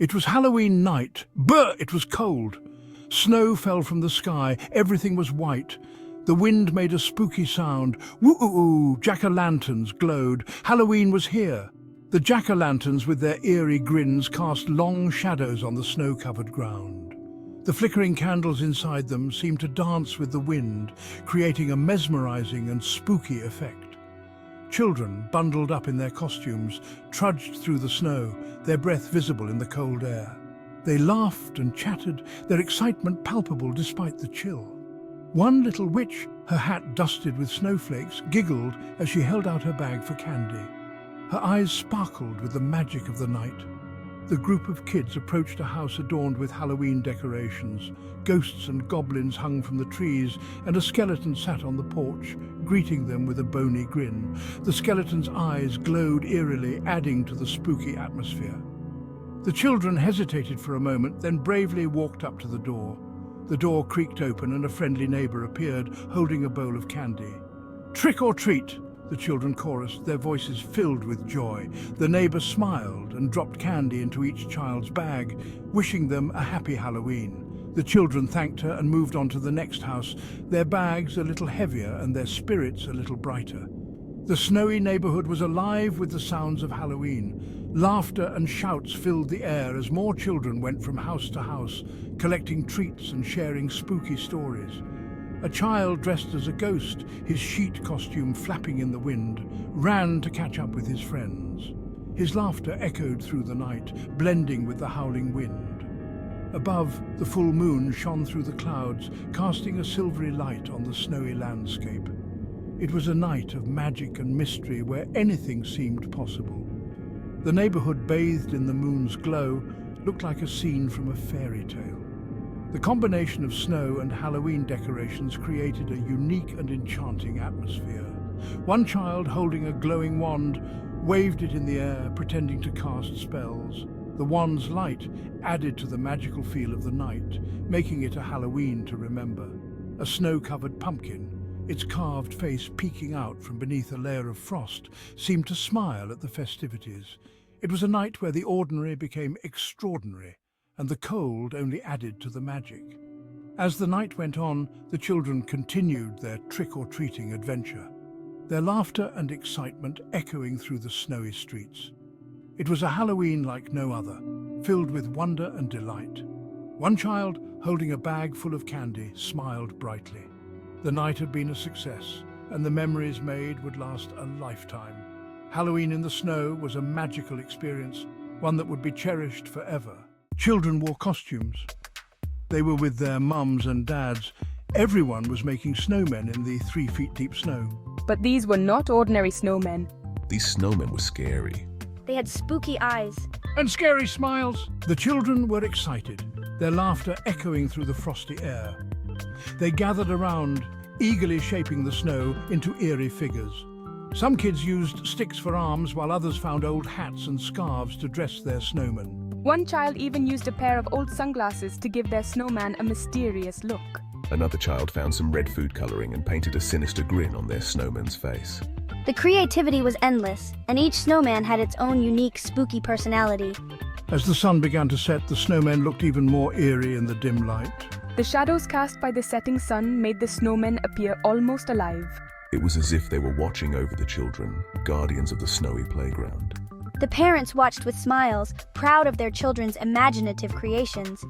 It was Halloween night. Brr! It was cold. Snow fell from the sky. Everything was white. The wind made a spooky sound. Woo-oo-oo! Jack-o'-lanterns glowed. Halloween was here. The jack-o'-lanterns with their eerie grins cast long shadows on the snow-covered ground. The flickering candles inside them seemed to dance with the wind, creating a mesmerizing and spooky effect. Children, bundled up in their costumes, trudged through the snow, their breath visible in the cold air. They laughed and chattered, their excitement palpable despite the chill. One little witch, her hat dusted with snowflakes, giggled as she held out her bag for candy. Her eyes sparkled with the magic of the night. The group of kids approached a house adorned with Halloween decorations. Ghosts and goblins hung from the trees, and a skeleton sat on the porch, greeting them with a bony grin. The skeleton's eyes glowed eerily, adding to the spooky atmosphere. The children hesitated for a moment, then bravely walked up to the door. The door creaked open and a friendly neighbor appeared, holding a bowl of candy. "Trick or treat!" the children chorused, their voices filled with joy. The neighbor smiled and dropped candy into each child's bag, wishing them a happy Halloween. The children thanked her and moved on to the next house, their bags a little heavier and their spirits a little brighter. The snowy neighborhood was alive with the sounds of Halloween. Laughter and shouts filled the air as more children went from house to house, collecting treats and sharing spooky stories. A child dressed as a ghost, his sheet costume flapping in the wind, ran to catch up with his friends. His laughter echoed through the night, blending with the howling wind. Above, the full moon shone through the clouds, casting a silvery light on the snowy landscape. It was a night of magic and mystery where anything seemed possible. The neighborhood, bathed in the moon's glow, looked like a scene from a fairy tale. The combination of snow and Halloween decorations created a unique and enchanting atmosphere. One child, holding a glowing wand, waved it in the air, pretending to cast spells. The wand's light added to the magical feel of the night, making it a Halloween to remember. A snow-covered pumpkin, its carved face peeking out from beneath a layer of frost, seemed to smile at the festivities. It was a night where the ordinary became extraordinary, and the cold only added to the magic. As the night went on, the children continued their trick-or-treating adventure, their laughter and excitement echoing through the snowy streets. It was a Halloween like no other, filled with wonder and delight. One child, holding a bag full of candy, smiled brightly. The night had been a success, and the memories made would last a lifetime. Halloween in the snow was a magical experience, one that would be cherished forever. Children wore costumes. They were with their mums and dads. Everyone was making snowmen in the 3 feet deep snow. But these were not ordinary snowmen. These snowmen were scary. They had spooky eyes. And scary smiles. The children were excited, their laughter echoing through the frosty air. They gathered around, eagerly shaping the snow into eerie figures. Some kids used sticks for arms, while others found old hats and scarves to dress their snowmen. One child even used a pair of old sunglasses to give their snowman a mysterious look. Another child found some red food coloring and painted a sinister grin on their snowman's face. The creativity was endless, and each snowman had its own unique, spooky personality. As the sun began to set, the snowmen looked even more eerie in the dim light. The shadows cast by the setting sun made the snowmen appear almost alive. It was as if they were watching over the children, guardians of the snowy playground. The parents watched with smiles, proud of their children's imaginative creations.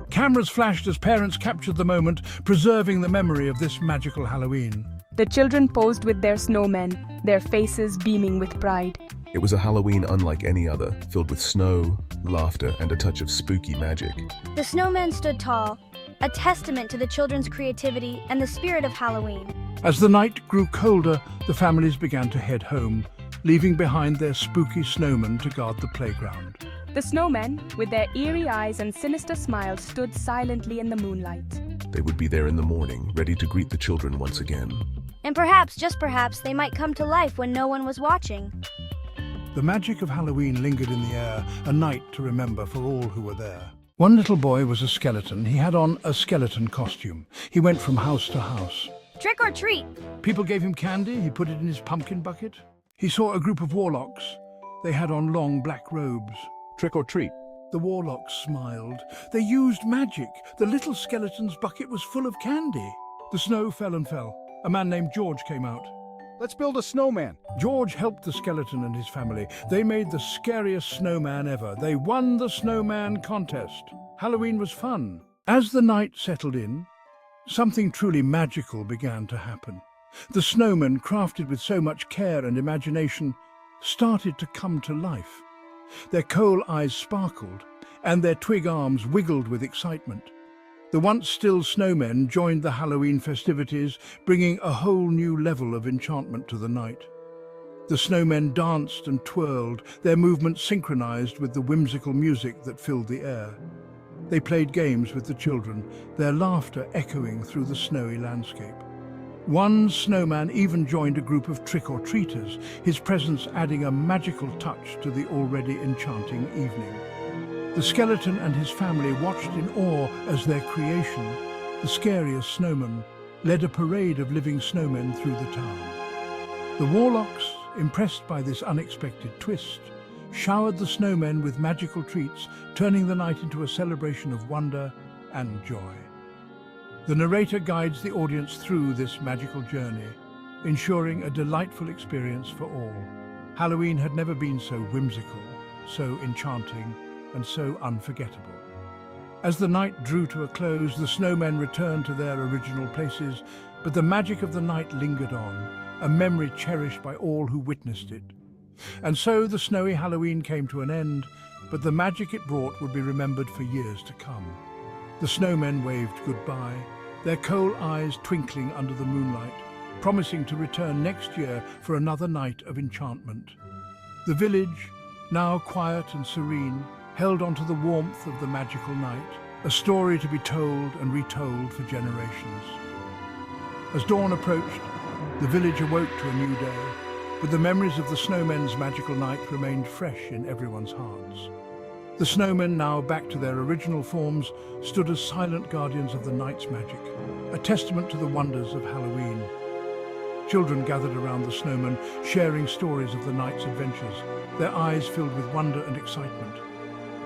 Cameras flashed as parents captured the moment, preserving the memory of this magical Halloween. The children posed with their snowmen, their faces beaming with pride. It was a Halloween unlike any other, filled with snow, laughter, and a touch of spooky magic. The snowmen stood tall, a testament to the children's creativity and the spirit of Halloween. As the night grew colder, the families began to head home, leaving behind their spooky snowmen to guard the playground. The snowmen, with their eerie eyes and sinister smiles, stood silently in the moonlight. They would be there in the morning, ready to greet the children once again. And perhaps, just perhaps, they might come to life when no one was watching. The magic of Halloween lingered in the air, a night to remember for all who were there. One little boy was a skeleton. He had on a skeleton costume. He went from house to house. Trick or treat! People gave him candy. He put it in his pumpkin bucket. He saw a group of warlocks. They had on long black robes. Trick or treat. The warlocks smiled. They used magic. The little skeleton's bucket was full of candy. The snow fell and fell. A man named George came out. Let's build a snowman. George helped the skeleton and his family. They made the scariest snowman ever. They won the snowman contest. Halloween was fun. As the night settled in, something truly magical began to happen. The snowmen, crafted with so much care and imagination, started to come to life. Their coal eyes sparkled, and their twig arms wiggled with excitement. The once still snowmen joined the Halloween festivities, bringing a whole new level of enchantment to the night. The snowmen danced and twirled, their movements synchronized with the whimsical music that filled the air. They played games with the children, their laughter echoing through the snowy landscape. One snowman even joined a group of trick-or-treaters, his presence adding a magical touch to the already enchanting evening. The skeleton and his family watched in awe as their creation, the scariest snowman, led a parade of living snowmen through the town. The warlocks, impressed by this unexpected twist, showered the snowmen with magical treats, turning the night into a celebration of wonder and joy. The narrator guides the audience through this magical journey, ensuring a delightful experience for all. Halloween had never been so whimsical, so enchanting, and so unforgettable. As the night drew to a close, the snowmen returned to their original places, but the magic of the night lingered on, a memory cherished by all who witnessed it. And so the snowy Halloween came to an end, but the magic it brought would be remembered for years to come. The snowmen waved goodbye, their coal eyes twinkling under the moonlight, promising to return next year for another night of enchantment. The village, now quiet and serene, held onto the warmth of the magical night, a story to be told and retold for generations. As dawn approached, the village awoke to a new day, but the memories of the snowmen's magical night remained fresh in everyone's hearts. The snowmen, now back to their original forms, stood as silent guardians of the night's magic, a testament to the wonders of Halloween. Children gathered around the snowmen, sharing stories of the night's adventures, their eyes filled with wonder and excitement.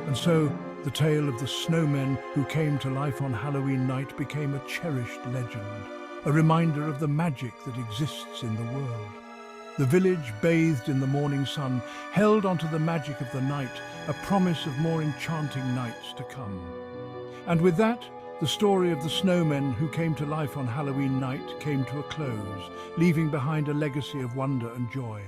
And so, the tale of the snowmen who came to life on Halloween night became a cherished legend, a reminder of the magic that exists in the world. The village, bathed in the morning sun, held onto the magic of the night, a promise of more enchanting nights to come. And with that, the story of the snowmen who came to life on Halloween night came to a close, leaving behind a legacy of wonder and joy.